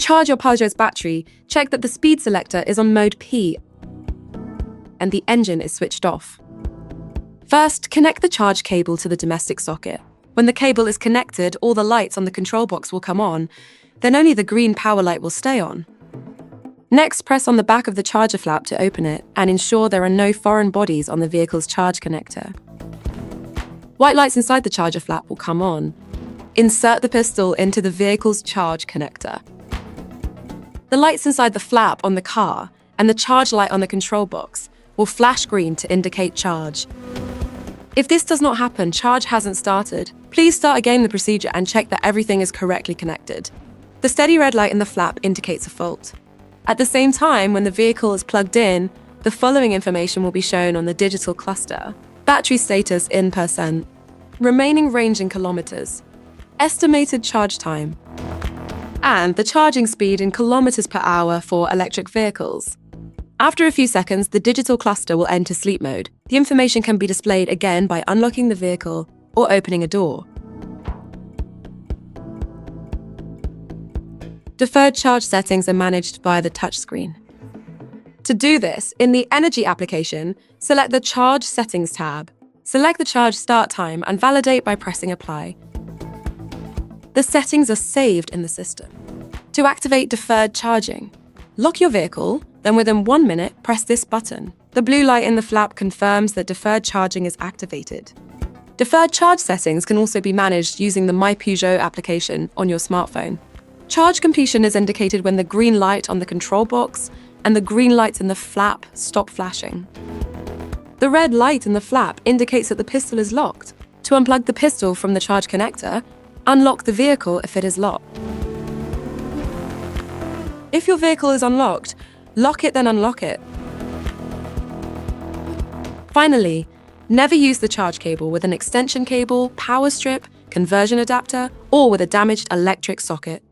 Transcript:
charge your Peugeot's battery, check that the speed selector is on mode P and the engine is switched off. First, connect the charge cable to the domestic socket. When the cable is connected, all the lights on the control box will come on, then only the green power light will stay on. Next, press on the back of the charger flap to open it and ensure there are no foreign bodies on the vehicle's charge connector. White lights inside the charger flap will come on. Insert the pistol into the vehicle's charge connector. The lights inside the flap on the car and the charge light on the control box will flash green to indicate charge. If this does not happen, charge hasn't started. Please start again the procedure and check that everything is correctly connected. The steady red light in the flap indicates a fault. At the same time, when the vehicle is plugged in, the following information will be shown on the digital cluster. Battery status in %, remaining range in kilometers, estimated charge time, and the charging speed in kilometers per hour for electric vehicles. After a few seconds, the digital cluster will enter sleep mode. The information can be displayed again by unlocking the vehicle or opening a door. Deferred charge settings are managed via the touchscreen. To do this, in the Energy application, select the Charge Settings tab. Select the charge start time and validate by pressing Apply. The settings are saved in the system. To activate deferred charging, lock your vehicle, then within 1 minute, press this button. The blue light in the flap confirms that deferred charging is activated. Deferred charge settings can also be managed using the My Peugeot application on your smartphone. Charge completion is indicated when the green light on the control box and the green lights in the flap stop flashing. The red light in the flap indicates that the pistol is locked. To unplug the pistol from the charge connector, unlock the vehicle if it is locked. If your vehicle is unlocked, lock it then unlock it. Finally, never use the charge cable with an extension cable, power strip, conversion adapter, or with a damaged electric socket.